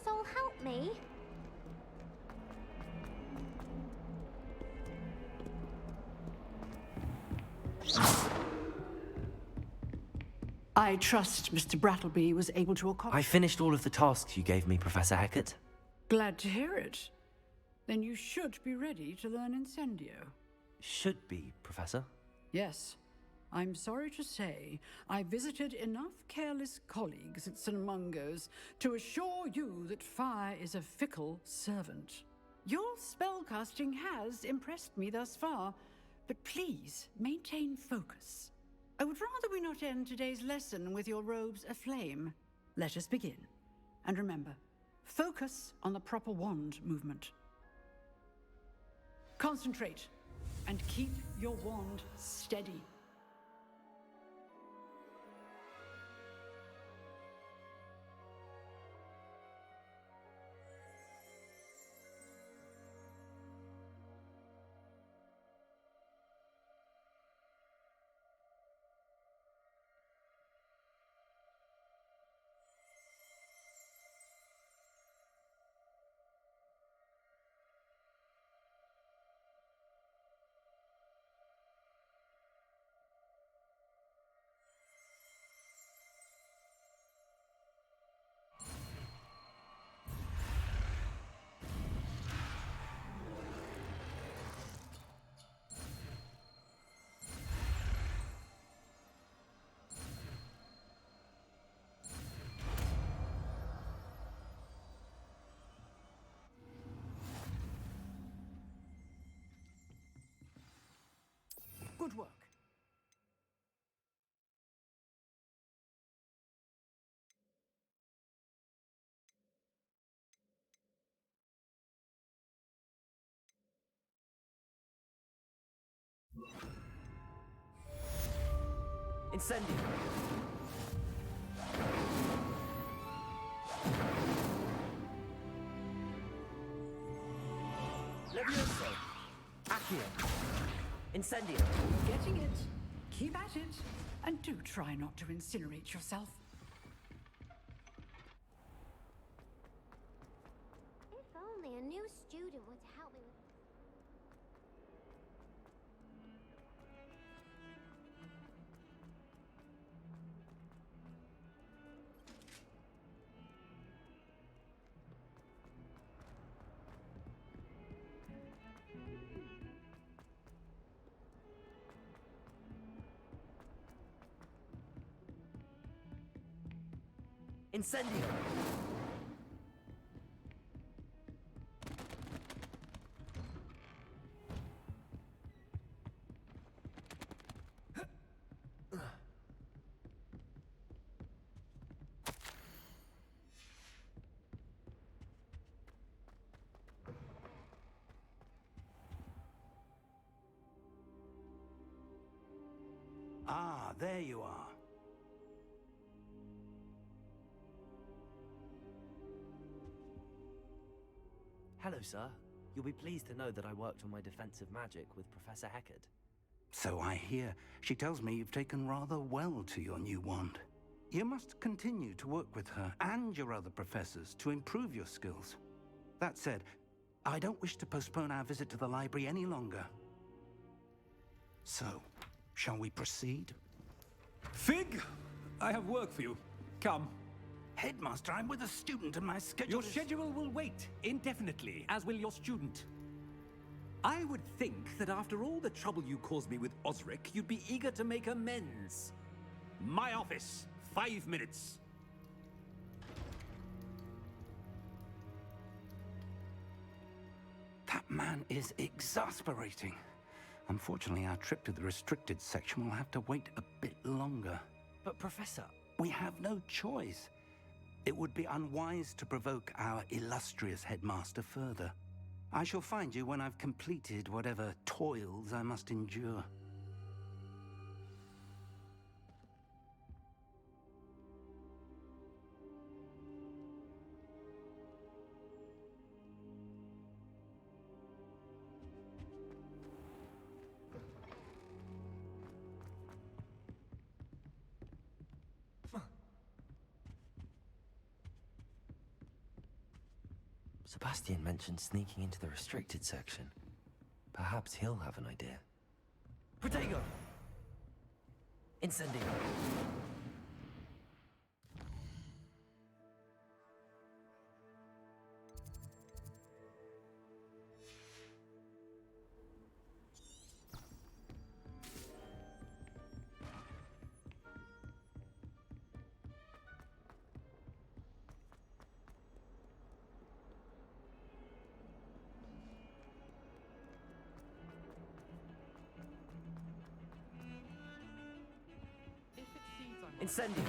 so help me. I trust Mr. Brattleby was able to accomplish... I finished all of the tasks you gave me, Professor Hecat. Glad to hear it. Then you should be ready to learn Incendio. Should be, Professor. Yes. I'm sorry to say, I visited enough careless colleagues at St. Mungo's to assure you that fire is a fickle servant. Your spellcasting has impressed me thus far, but please maintain focus. I would rather we not end today's lesson with your robes aflame. Let us begin. And remember, focus on the proper wand movement. Concentrate, and keep your wand steady. Good work. Incendio! Levioso! Accio! Incendio! Getting it. Keep at it. And do try not to incinerate yourself. If only a new student would help me with... Incendio! Ah, there you are. Hello, sir. You'll be pleased to know that I worked on my defensive magic with Professor Hecat. So I hear. She tells me you've taken rather well to your new wand. You must continue to work with her and your other professors to improve your skills. That said, I don't wish to postpone our visit to the library any longer. So, shall we proceed? Fig! I have work for you. Come. Headmaster, I'm with a student and my schedule Your schedule will wait indefinitely, as will your student. I would think that after all the trouble you caused me with Osric, you'd be eager to make amends. My office, 5 minutes. That man is exasperating. Unfortunately, our trip to the restricted section will have to wait a bit longer. But, Professor... We have no choice. It would be unwise to provoke our illustrious headmaster further. I shall find you when I've completed whatever toils I must endure. Sebastian mentioned sneaking into the restricted section. Perhaps he'll have an idea. Protego! Incendio! Incendio!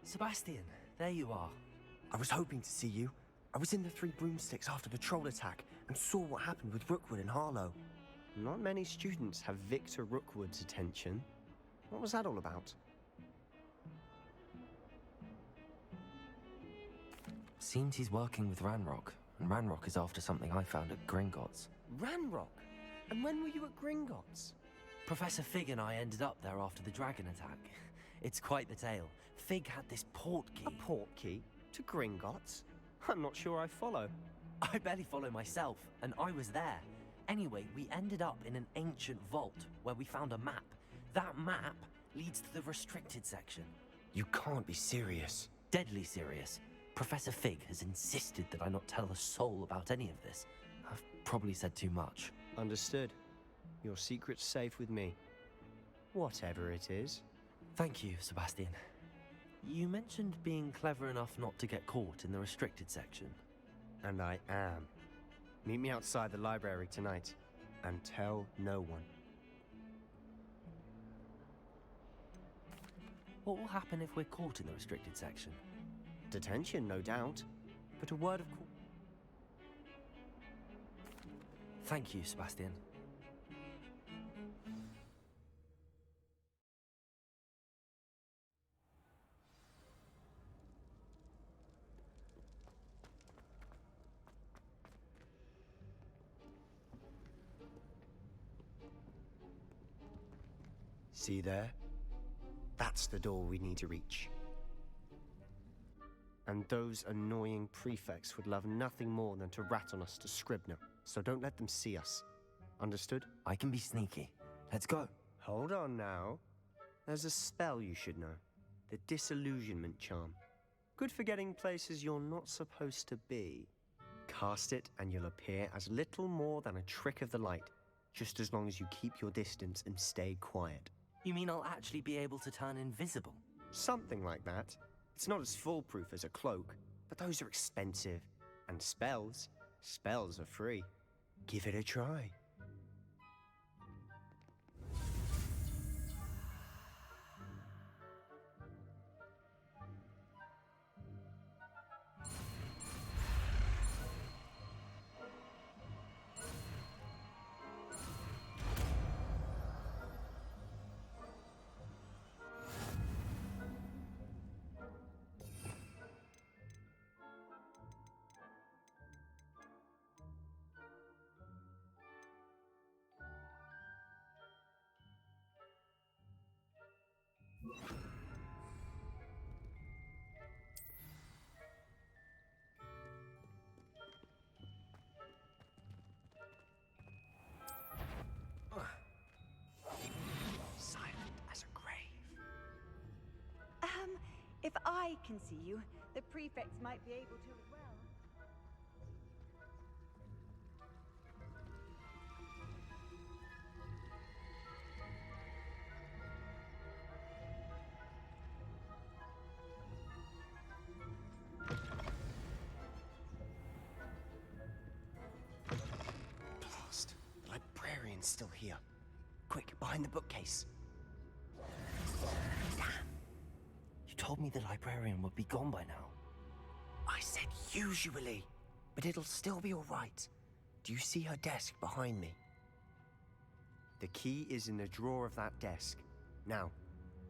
Sebastian, there you are. I was hoping to see you. I was in the Three Broomsticks after the troll attack and saw what happened with Rookwood and Harlow. Not many students have Victor Rookwood's attention. What was that all about? Seems he's working with Ranrock, and Ranrock is after something I found at Gringotts. Ranrock? And when were you at Gringotts? Professor Fig and I ended up there after the dragon attack. It's quite the tale. Fig had this port key. A port key? To Gringotts? I'm not sure I follow. I barely follow myself, and I was there. Anyway, we ended up in an ancient vault where we found a map. That map leads to the restricted section. You can't be serious. Deadly serious. Professor Fig has insisted that I not tell a soul about any of this. I've probably said too much. Understood. Your secret's safe with me. Whatever it is. Thank you, Sebastian. You mentioned being clever enough not to get caught in the restricted section. And I am. Meet me outside the library tonight, and tell no one. What will happen if we're caught in the restricted section? Detention, no doubt. But a word of Thank you, Sebastian. See there? That's the door we need to reach. And those annoying prefects would love nothing more than to rat on us to Scribner, so don't let them see us. Understood? I can be sneaky. Let's go. Hold on now. There's a spell you should know. The Disillusionment Charm. Good for getting places you're not supposed to be. Cast it and you'll appear as little more than a trick of the light, just as long as you keep your distance and stay quiet. You mean I'll actually be able to turn invisible? Something like that. It's not as foolproof as a cloak, but those are expensive. And spells are free. Give it a try. If I can see you, the prefects might be able to as well. Blast. The librarian's still here. Quick, behind the bookcase. You told me the librarian would be gone by now. I said usually, but it'll still be all right. Do you see her desk behind me? The key is in the drawer of that desk. Now,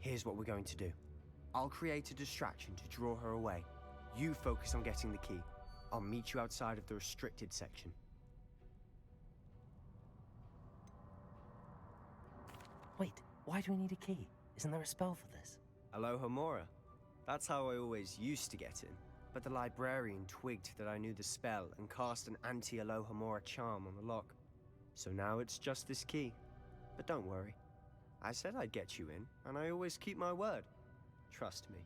here's what we're going to do. I'll create a distraction to draw her away. You focus on getting the key. I'll meet you outside of the restricted section. Wait, why do we need a key? Isn't there a spell for this? Aloha Mora. That's how I always used to get in. But the librarian twigged that I knew the spell and cast an anti-Alohomora charm on the lock. So now it's just this key. But don't worry. I said I'd get you in, and I always keep my word. Trust me.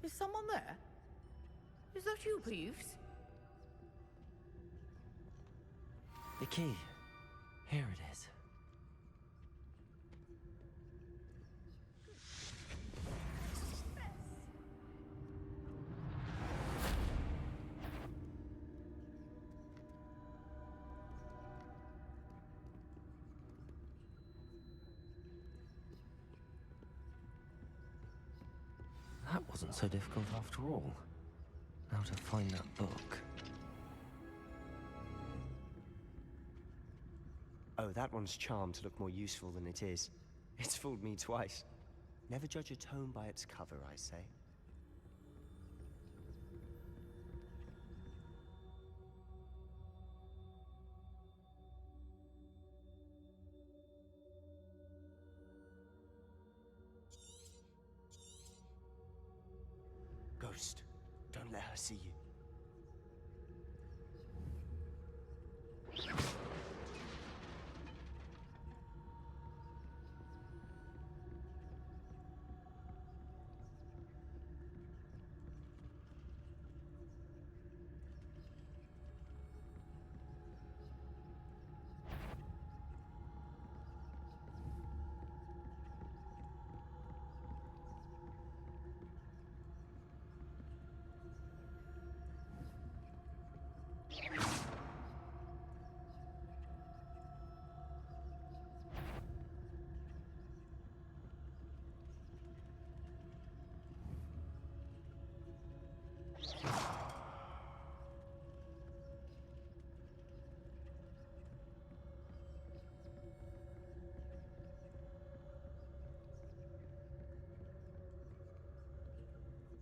Is someone there? Is that you, Peeves? The key. Here it is. That wasn't so difficult after all. Now to find that book. Oh, that one's charmed to look more useful than it is. It's fooled me twice. Never judge a tome by its cover, I say. Ghost, don't let her see you.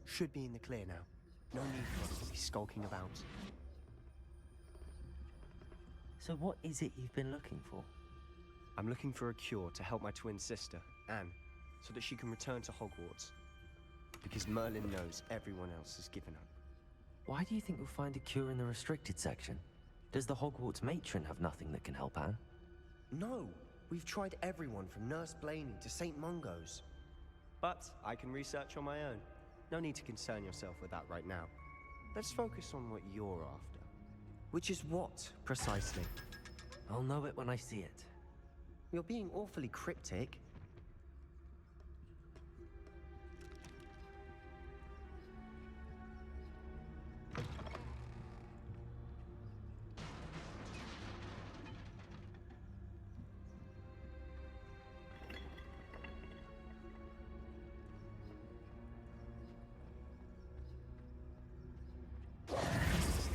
Should be in the clear now. No need for us to be skulking about. So what is it you've been looking for? I'm looking for a cure to help my twin sister, Anne, so that she can return to Hogwarts. Because Merlin knows everyone else has given up. Why do you think you'll find a cure in the restricted section? Does the Hogwarts matron have nothing that can help Anne? No! We've tried everyone from Nurse Blaney to St. Mungo's. But I can research on my own. No need to concern yourself with that right now. Let's focus on what you're after. Which is what, precisely? I'll know it when I see it. You're being awfully cryptic.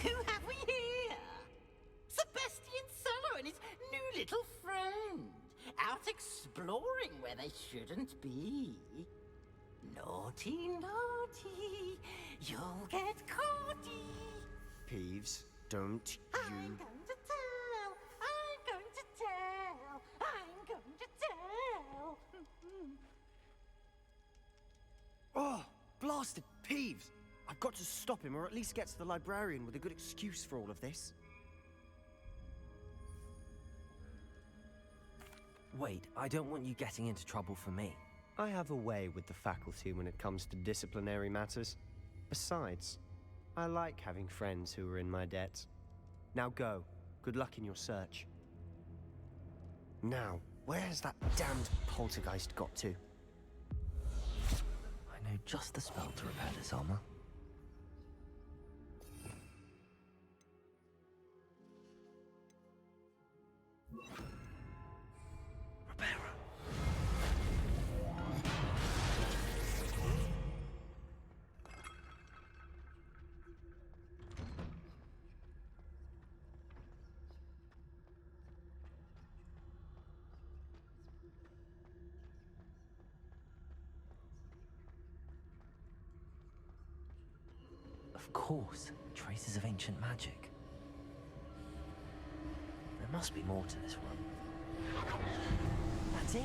Who have we here? Sebastian Sallow and his new little friend. Out exploring where they shouldn't be. Naughty, naughty. You'll get caughty. Peeves, don't I'm you... going to tell. I'm going to tell. I'm going to tell. Oh, blasted Peeves! I've got to stop him, or at least get to the librarian with a good excuse for all of this. Wait, I don't want you getting into trouble for me. I have a way with the faculty when it comes to disciplinary matters. Besides, I like having friends who are in my debt. Now go. Good luck in your search. Now, where has that damned poltergeist got to? I know just the spell to repair this armor. course, traces of ancient magic. There must be more to this room. That's it!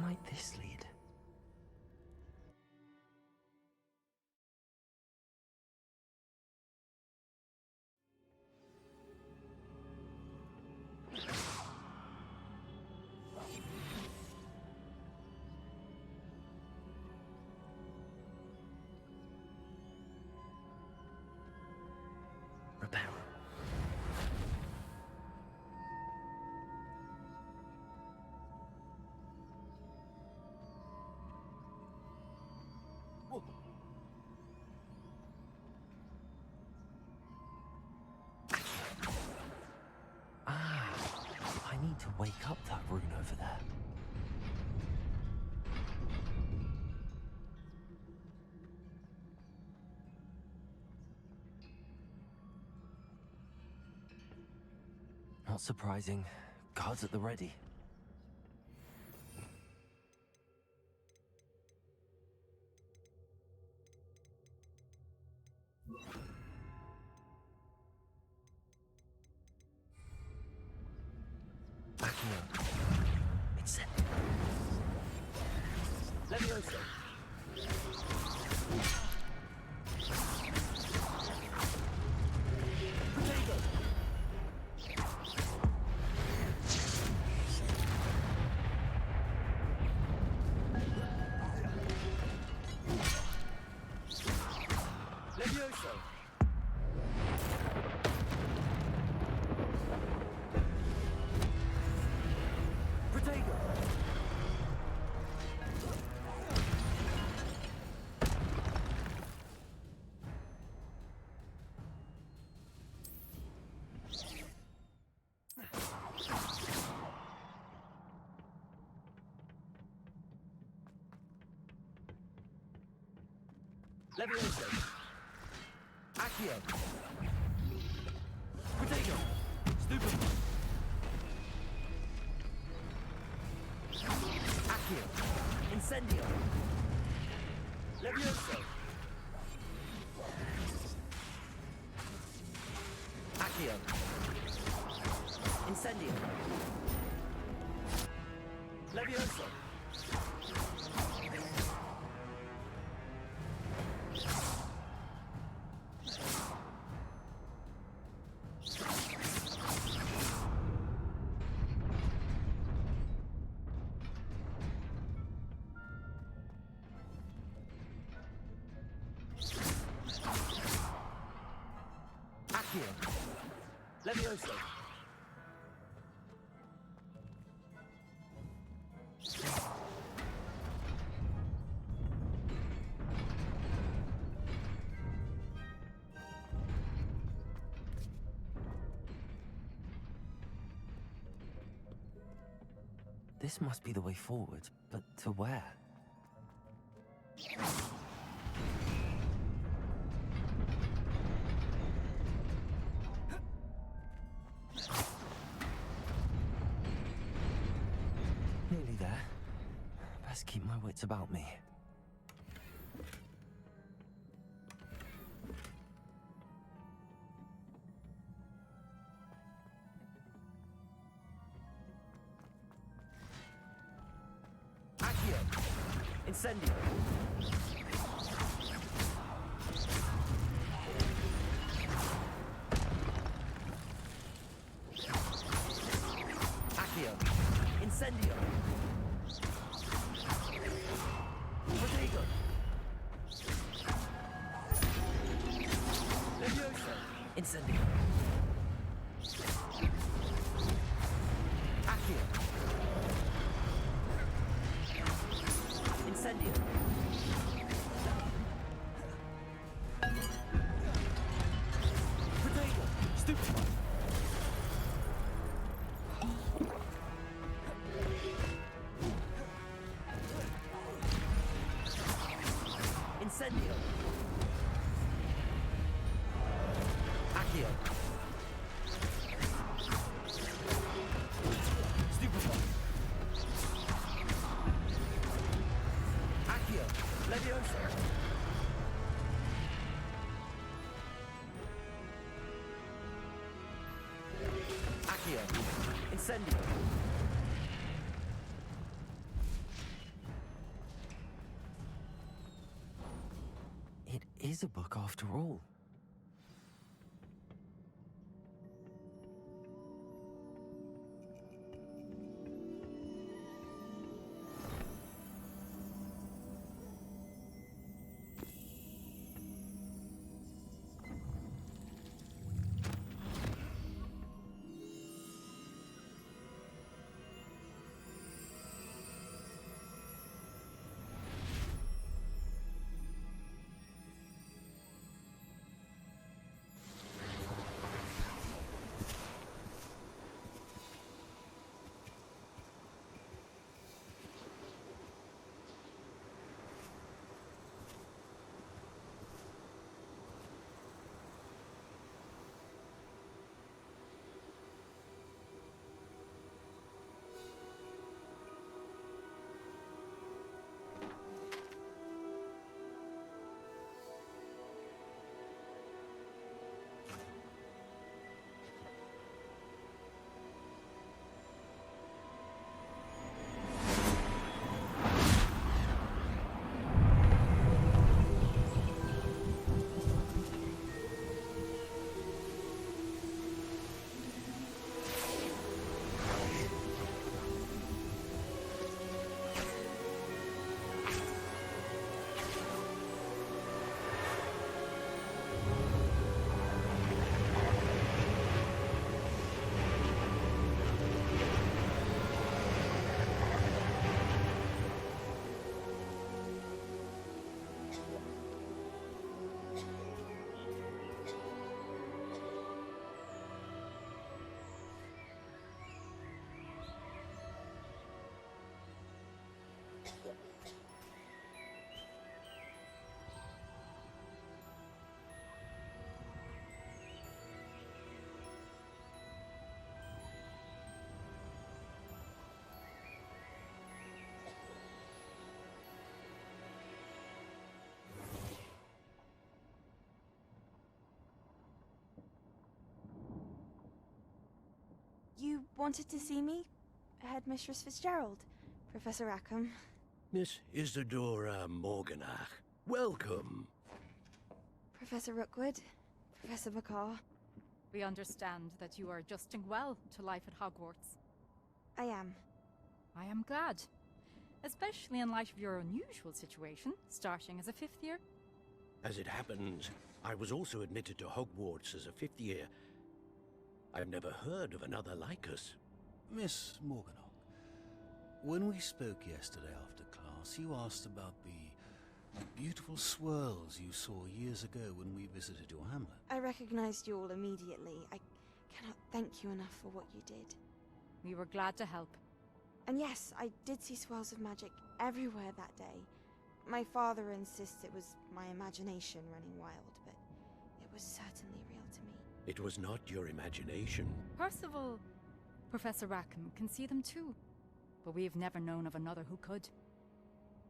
Where might this lead? Repair. I need to wake up that rune over there. Not surprising. Guards at the ready. Accio. It's set. Levioso. Potato. Levioso. Potato. Levioso. Accio. Potato. Stupid. Accio. Incendio. Levioso. Accio. Incendio. Levioso. Accio. Levioso. This must be the way forward, but to where? Nearly there. Best keep my wits about me. Accio. Incendio. Accio. Incendio. Potato. Levioso. Incendio. Accio. Potato! Stupefy! Incendio! Accio! Stupefy! Accio! Leviosa! Accio! Incendio! It is a book after all. You wanted to see me? Headmistress Fitzgerald? Professor Rackham? Miss Isadora Morganach, welcome. Professor Rookwood? Professor McCaw? We understand that you are adjusting well to life at Hogwarts. I am. I am glad. Especially in light of your unusual situation, starting as a 5th year. As it happens, I was also admitted to Hogwarts as a 5th year. I've never heard of another like us. Miss Morganach, when we spoke yesterday after class, you asked about the beautiful swirls you saw years ago when we visited your hamlet. I recognized you all immediately. I cannot thank you enough for what you did. We were glad to help. And yes, I did see swirls of magic everywhere that day. My father insists it was my imagination running wild, but it was certainly real to me. It was not your imagination. Percival, Professor Rackham can see them too. But we've never known of another who could.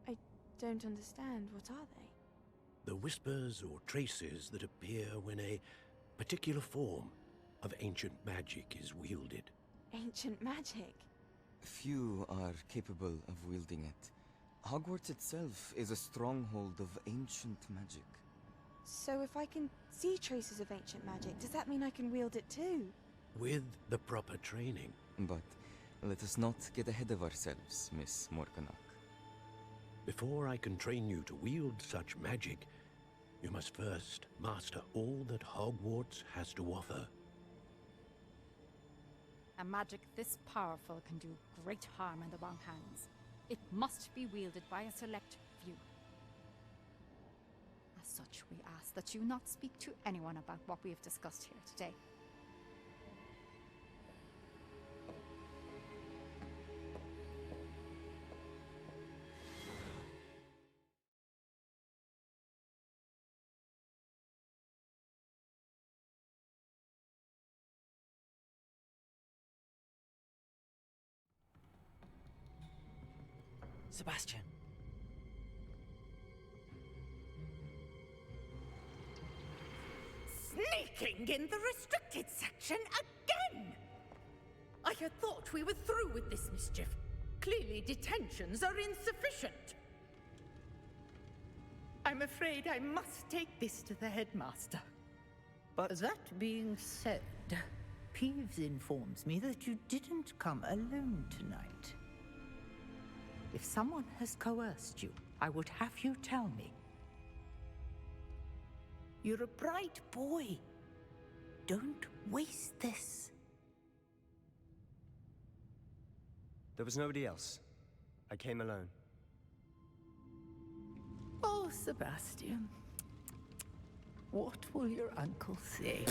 I don't understand. What are they? The whispers or traces that appear when a particular form of ancient magic is wielded. Ancient magic? Few are capable of wielding it. Hogwarts itself is a stronghold of ancient magic. So if I can see traces of ancient magic, does that mean I can wield it too? With the proper training. But let us not get ahead of ourselves, Miss Morganach. Before I can train you to wield such magic, you must first master all that Hogwarts has to offer. A magic this powerful can do great harm in the wrong hands. It must be wielded by a select few. As such, we ask that you not speak to anyone about what we have discussed here today. Sebastian. Sneaking in the restricted section again! I had thought we were through with this mischief. Clearly detentions are insufficient. I'm afraid I must take this to the headmaster. But that being said, Peeves informs me that you didn't come alone tonight. If someone has coerced you, I would have you tell me. You're a bright boy. Don't waste this. there was nobody else. I came alone. Oh, Sebastian. What will your uncle say?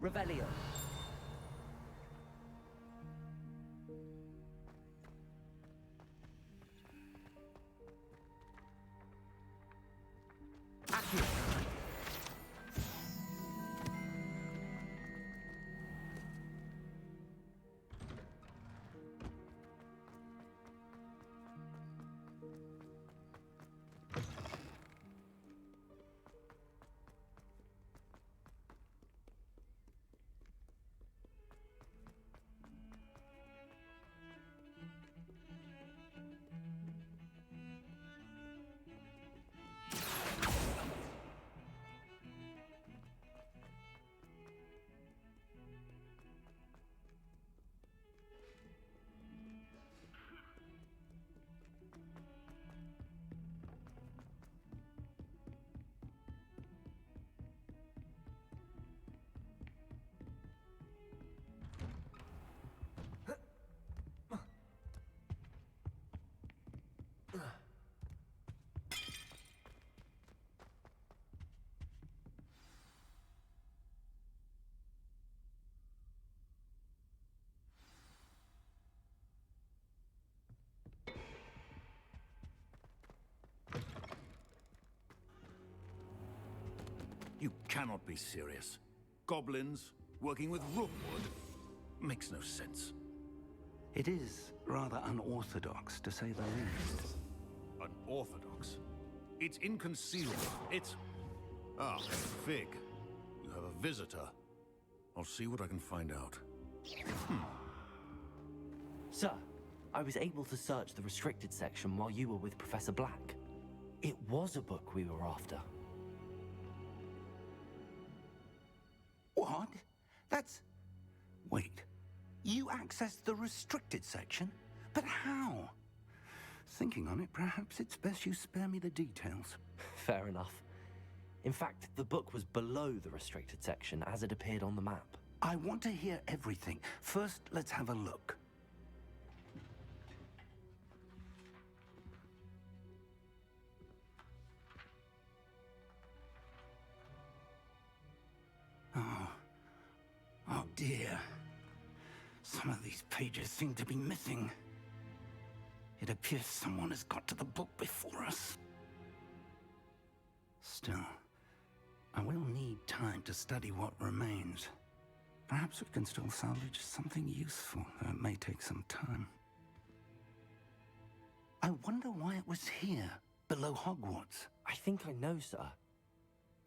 Revelio. Accio. You cannot be serious. Goblins working with Rookwood makes no sense. It is rather unorthodox, to say the least. Unorthodox? It's inconceivable. It's... Ah, Fig. You have a visitor. I'll see what I can find out. Sir, I was able to search the restricted section while you were with Professor Black. It was a book we were after. What? That's... Wait. You accessed the restricted section? But how? Thinking on it, perhaps it's best you spare me the details. Fair enough. In fact, the book was below the restricted section as it appeared on the map. I want to hear everything. First, let's have a look. Oh dear. Some of these pages seem to be missing. It appears someone has got to the book before us. Still, I will need time to study what remains. Perhaps we can still salvage something useful, though it may take some time. I wonder why it was here, below Hogwarts. I think I know, sir.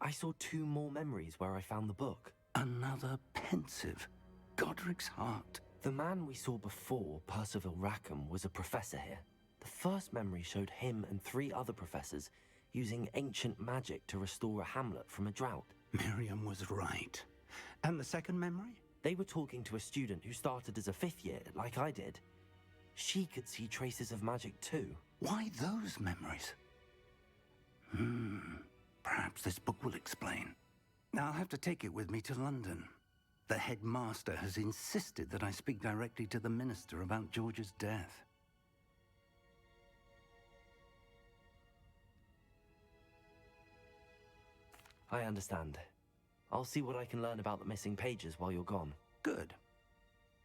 I saw 2 more memories where I found the book. Another pensive. Godric's heart. The man we saw before, Percival Rackham, was a professor here. The first memory showed him and 3 other professors using ancient magic to restore a hamlet from a drought. Miriam was right. And the second memory? They were talking to a student who started as a 5th year, like I did. She could see traces of magic too. Why those memories? Perhaps this book will explain. Now I'll have to take it with me to London. The headmaster has insisted that I speak directly to the minister about George's death. I understand. I'll see what I can learn about the missing pages while you're gone. Good.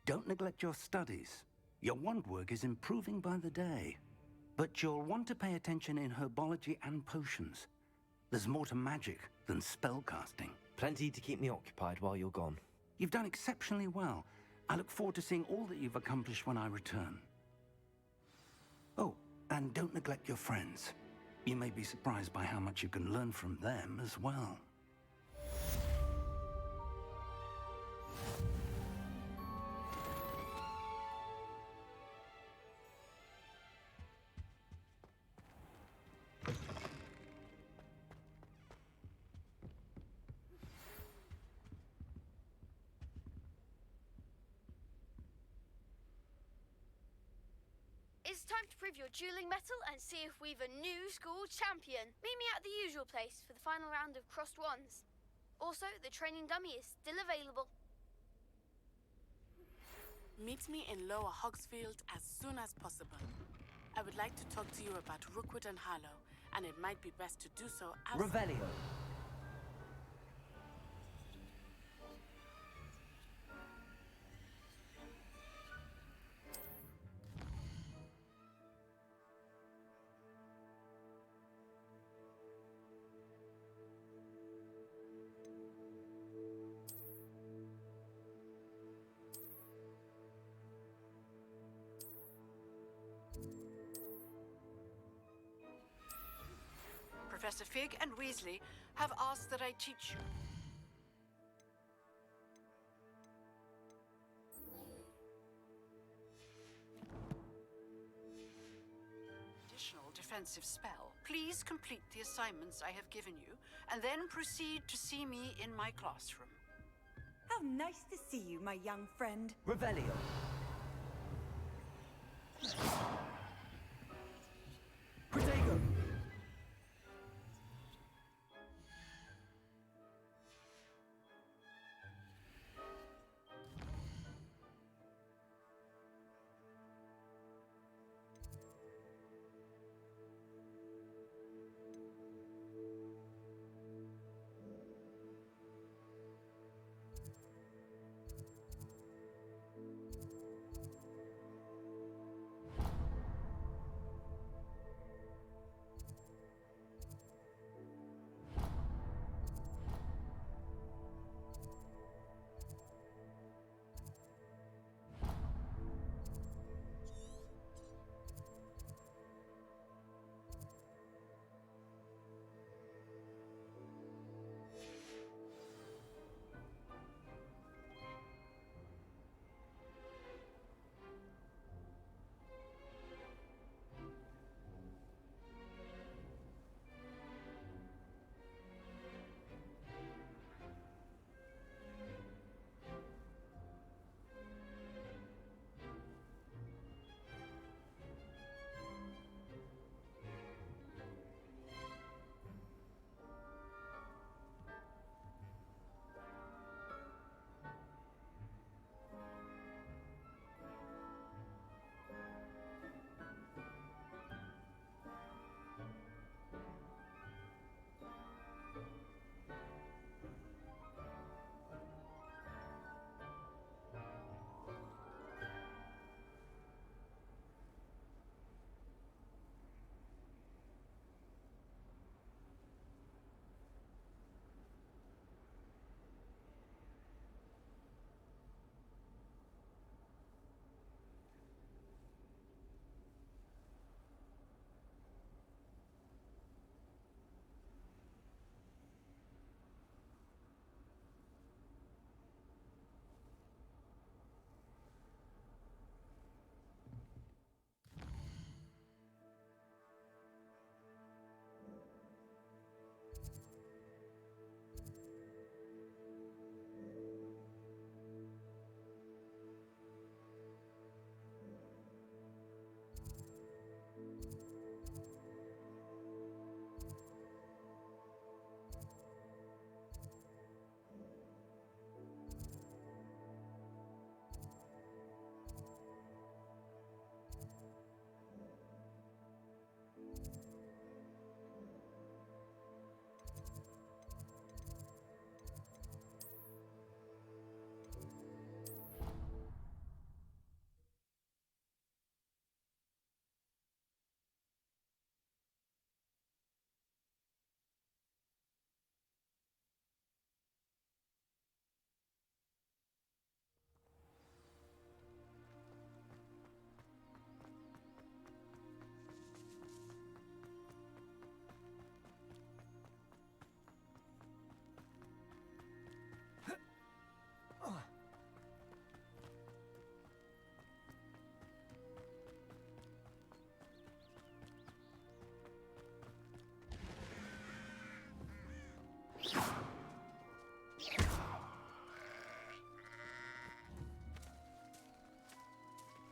Don't neglect your studies. Your wand work is improving by the day. But you'll want to pay attention in herbology and potions. There's more to magic than spellcasting. Plenty to keep me occupied while you're gone. You've done exceptionally well. I look forward to seeing all that you've accomplished when I return. Oh, and don't neglect your friends. You may be surprised by how much you can learn from them as well. It's time to prove your dueling mettle and see if we've a new school champion. Meet me at the usual place for the final round of crossed wands. Also, the training dummy is still available. Meet me in Lower Hogsfield as soon as possible. I would like to talk to you about Rookwood and Hallo, and it might be best to do so outside. Revelio. Professor Fig and Weasley have asked that I teach you. Additional defensive spell. Please complete the assignments I have given you, and then proceed to see me in my classroom. How nice to see you, my young friend. Revelio. Protego.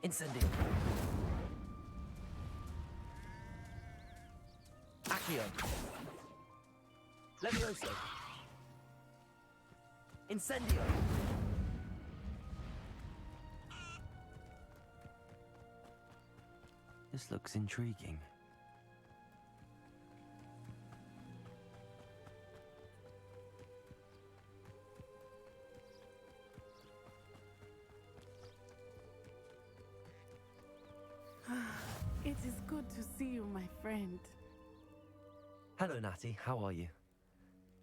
Incendio. Accio. Levioso. Incendio. This looks intriguing. It is good to see you, my friend. Hello, Natty. How are you?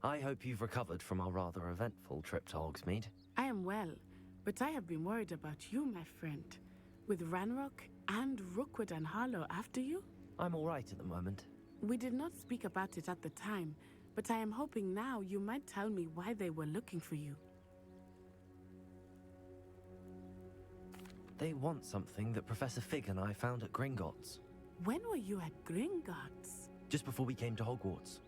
I hope you've recovered from our rather eventful trip to Hogsmeade. I am well, but I have been worried about you, my friend. With Ranrock and Rookwood and Hallo after you? I'm all right at the moment. We did not speak about it at the time, but I am hoping now you might tell me why they were looking for you. They want something that Professor Fig and I found at Gringotts. When were you at Gringotts? Just before we came to Hogwarts.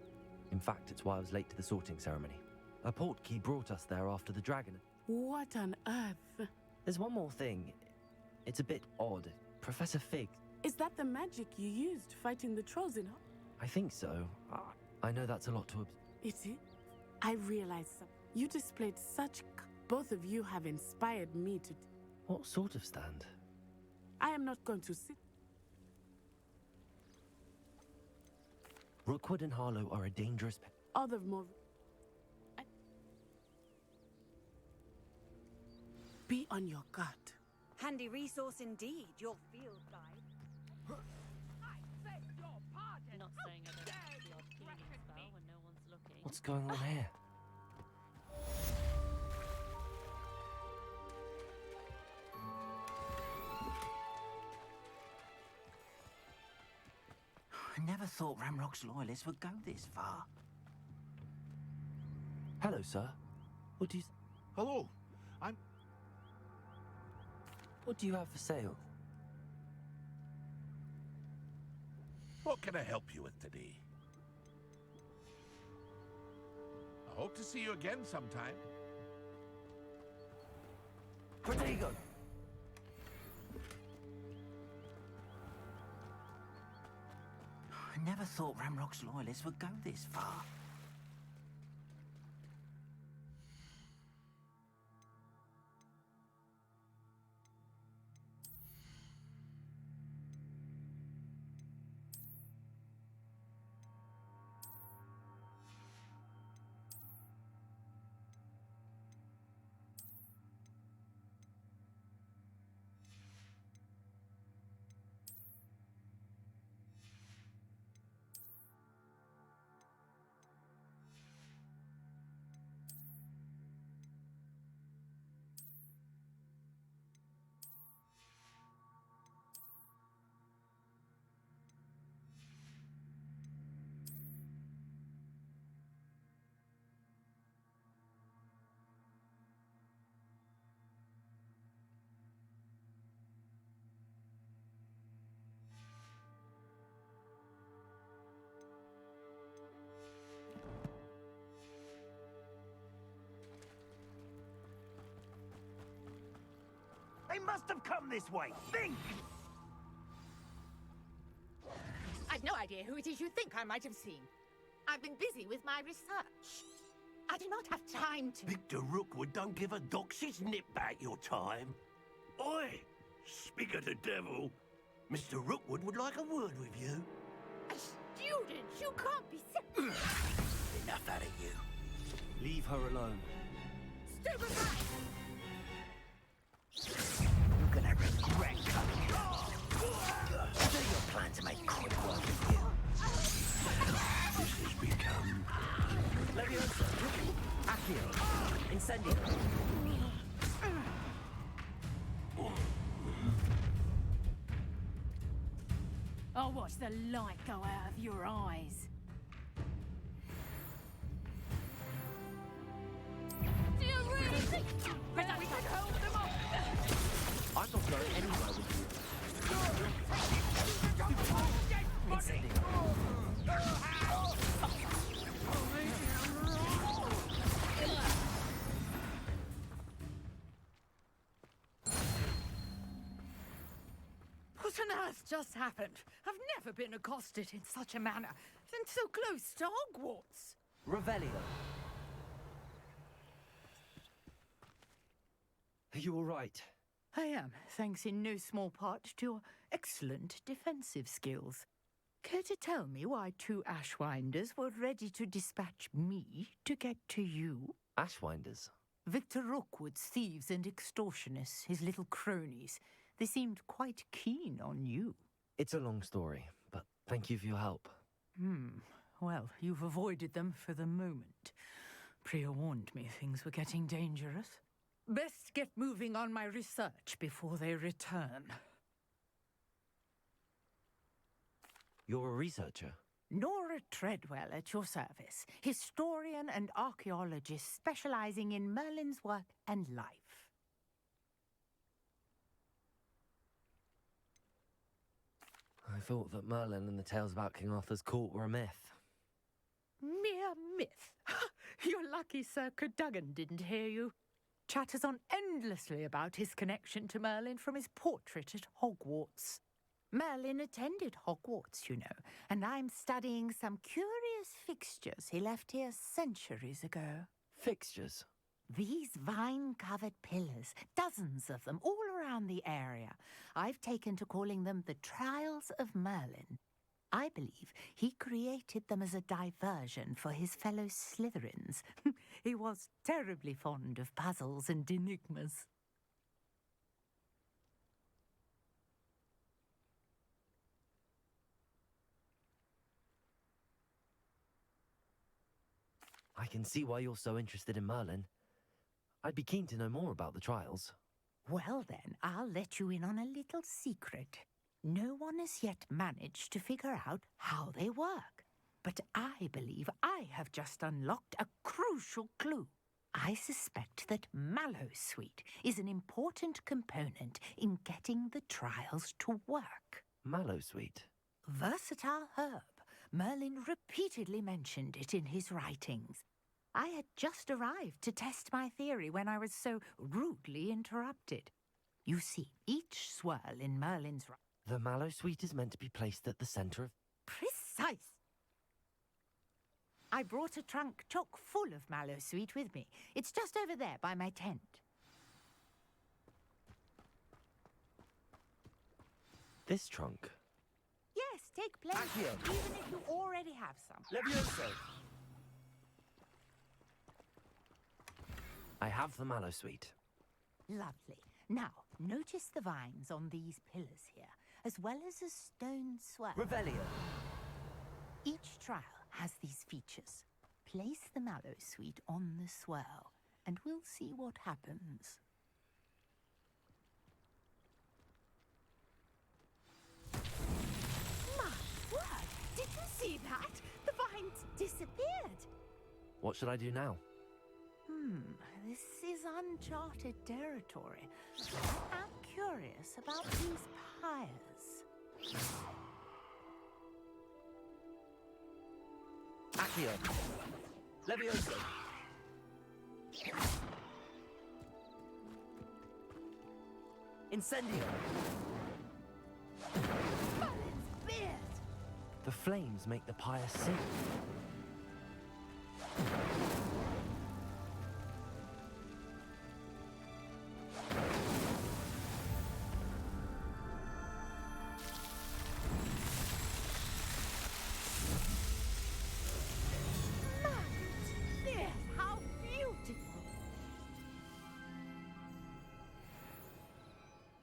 In fact, it's why I was late to the sorting ceremony. A portkey brought us there after the dragon. What on earth? There's one more thing. It's a bit odd. Professor Fig... Is that the magic you used fighting the trolls in I think so. I know that's a lot to... Is it? I realize something. You displayed such... Both of you have inspired me to... What sort of stand? I am not going to sit... Rookwood and Harlow are a dangerous... Other more... Be on your guard. Handy resource indeed, your field guide. I beg your pardon. Not saying I don't have the odd healing spell when no one's looking. What's going on here? I never thought Ramrock's loyalists would go this far. Hello, sir. What do you... Hello. What do you have for sale? What can I help you with today? I hope to see you again sometime. Protego! I never thought Ramrock's loyalists would go this far. They must have come this way. Think! I've no idea who it is you think I might have seen. I've been busy with my research. I do not have time to... Victor Rookwood don't give a doxy's nip back your time. Oi! Speak of the devil. Mr. Rookwood would like a word with you. A student? You can't be... Enough out of you. Leave her alone. Step aside! You're gonna regret coming. I know your plan to make quick work of you. This has become... Leviosa! Accio! Incendio! I'll watch the light go out of your eyes. Do you really think that we can hold them off? I'm not going anywhere with you. Incendio! on earth just happened? I've never been accosted in such a manner, and so close to Hogwarts. Revelio. Are you all right? I am, thanks in no small part to your excellent defensive skills. Care to tell me why 2 Ashwinders were ready to dispatch me to get to you? Ashwinders? Victor Rookwood's thieves and extortionists, his little cronies. They seemed quite keen on you. It's a long story, but thank you for your help. Well, you've avoided them for the moment. Priya warned me things were getting dangerous. Best get moving on my research before they return. You're a researcher? Nora Treadwell at your service, historian and archaeologist specializing in Merlin's work and life. I thought that Merlin and the tales about King Arthur's court were a myth. Mere myth. You're lucky Sir Cadogan didn't hear you. Chatters on endlessly about his connection to Merlin from his portrait at Hogwarts. Merlin attended Hogwarts, you know, and I'm studying some curious fixtures he left here centuries ago. Fixtures? These vine-covered pillars, dozens of them, all around the area. I've taken to calling them the Trials of Merlin. I believe he created them as a diversion for his fellow Slytherins. He was terribly fond of puzzles and enigmas. I can see why you're so interested in Merlin. I'd be keen to know more about the trials. Well then, I'll let you in on a little secret. No one has yet managed to figure out how they work. But I believe I have just unlocked a crucial clue. I suspect that Mallowsweet is an important component in getting the trials to work. Mallowsweet? Versatile herb. Merlin repeatedly mentioned it in his writings. I had just arrived to test my theory when I was so rudely interrupted. You see, each swirl in Merlin's... The Mallowsweet is meant to be placed at the centre of... Precise! I brought a trunk chock full of Mallowsweet with me. It's just over there by my tent. This trunk? Yes, take plenty, even if you already have some. Levioso! I have the Mallowsweet. Lovely. Now, notice the vines on these pillars here, as well as a stone swirl. Revelio! Each trial has these features. Place the Mallowsweet on the swirl, and we'll see what happens. My word! Did you see that? The vines disappeared! What should I do now? This is uncharted territory. I'm curious about these pyres. Accio! Levioso! Incendio! Merlin's beard! The flames make the pyre sing.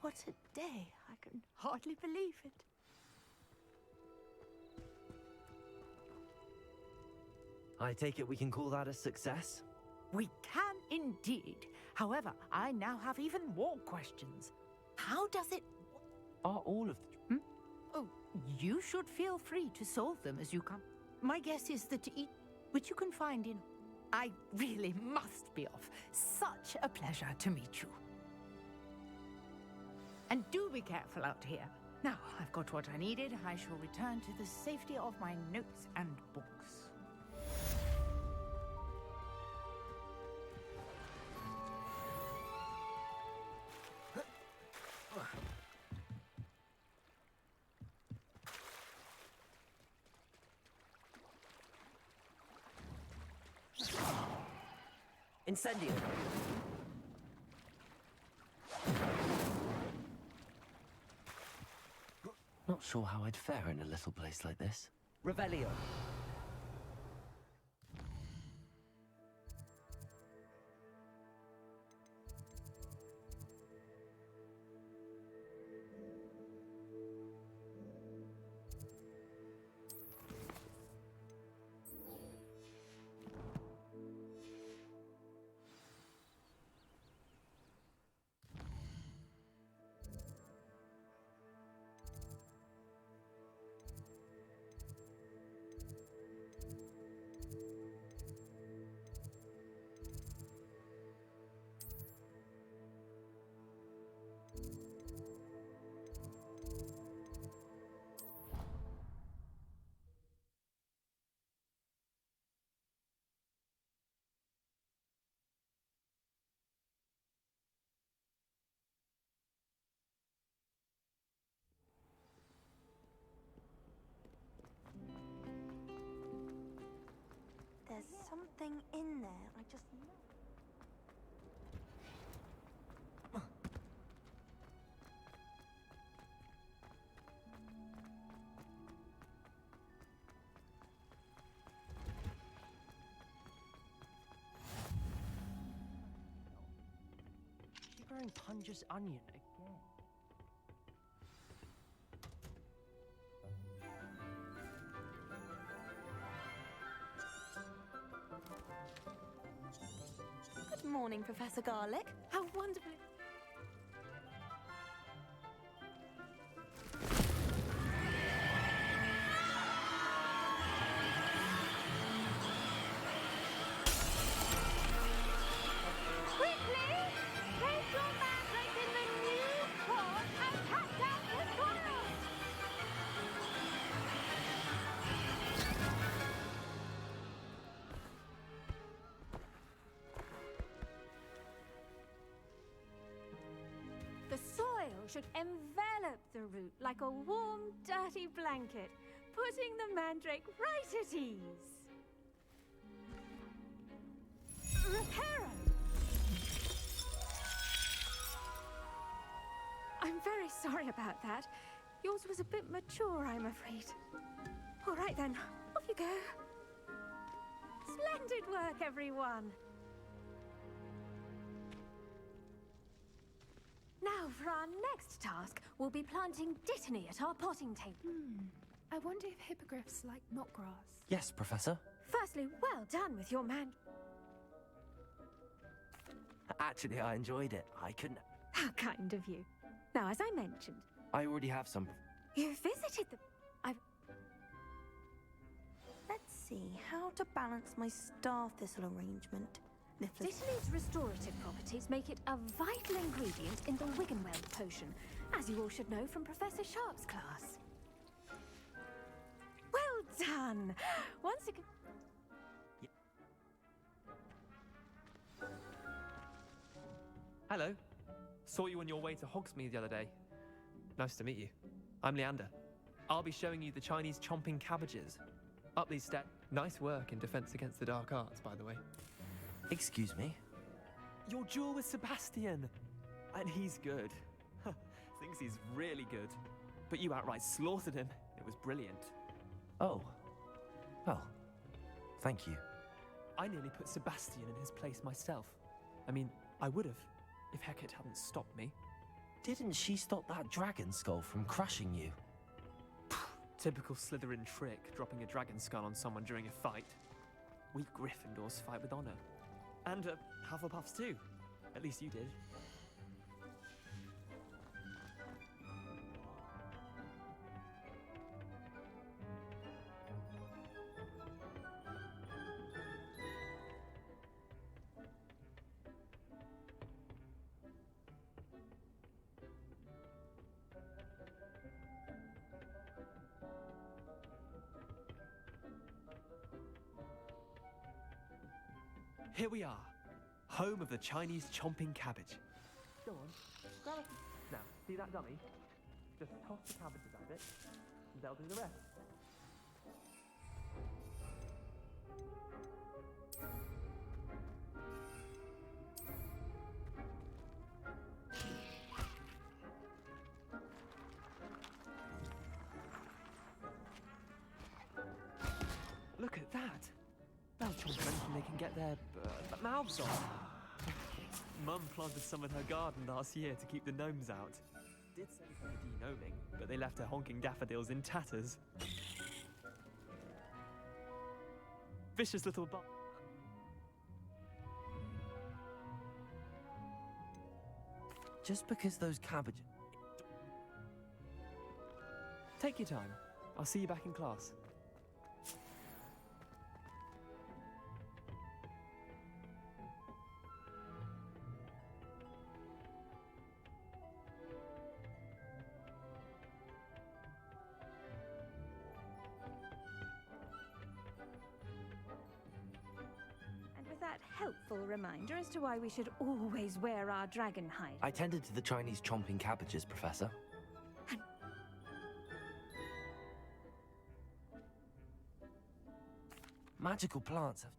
What a day. I can hardly believe it. I take it we can call that a success? We can indeed. However, I now have even more questions. How does it... Are all of the... Oh, you should feel free to solve them as you come. My guess is that which you can find in... I really must be off. Such a pleasure to meet you. And do be careful out here. Now, I've got what I needed. I shall return to the safety of my notes and books. Incendio! Not sure how I'd fare in a little place like this. Revelio! There's something in there, I just know. Sugar and Punja's onion again. Good morning, Professor Garlic. How wonderful. Quickly! Place your mandrake in the new pot and cut down the soil! The soil should envelop the root like a warm, dirty blanket, putting the mandrake right at ease. Reparo! I'm very sorry about that. Yours was a bit mature, I'm afraid. All right then, off you go. Splendid work, everyone. Now, for our next task, we'll be planting dittany at our potting table. I wonder if hippogriffs like knotgrass. Yes, Professor. Firstly, well done with your man. Actually, I enjoyed it. I couldn't... How kind of you. Now, as I mentioned, I already have some... you visited the... Let's see, how to balance my star thistle arrangement. Dittany's restorative properties make it a vital ingredient in the Wiggenweld potion, as you all should know from Professor Sharp's class. Well done! Once again... Hello. Saw you on your way to Hogsmeade the other day. Nice to meet you. I'm Leander. I'll be showing you the Chinese chomping cabbages. Up these steps. Nice work in defense against the dark arts, by the way. Excuse me? Your duel with Sebastian! And he's good. Thinks he's really good. But you outright slaughtered him. It was brilliant. Oh. Well, thank you. I nearly put Sebastian in his place myself. I mean, I would have, if Hecate hadn't stopped me. Didn't she stop that dragon skull from crushing you? Typical Slytherin trick, dropping a dragon skull on someone during a fight. We Gryffindors fight with honor. And Hufflepuffs too. At least you did. Here we are, home of the Chinese chomping cabbage. Go on, grab it. Now, see that dummy? Just toss the cabbages at it, and they'll do the rest. get their mouths on. Mum planted some in her garden last year to keep the gnomes out. Did save her for de-gnoming, but they left her honking daffodils in tatters. Vicious little bu- Just because those cabbages... Take your time. I'll see you back in class. And with that helpful reminder as to why we should always wear our dragon hide. I tended to the Chinese chomping cabbages, Professor. Magical plants have...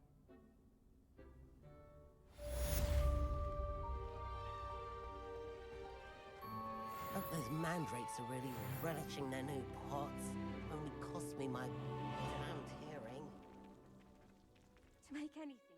Hope those mandrakes are really relishing their new pots. Only cost me my damned hearing. To make anything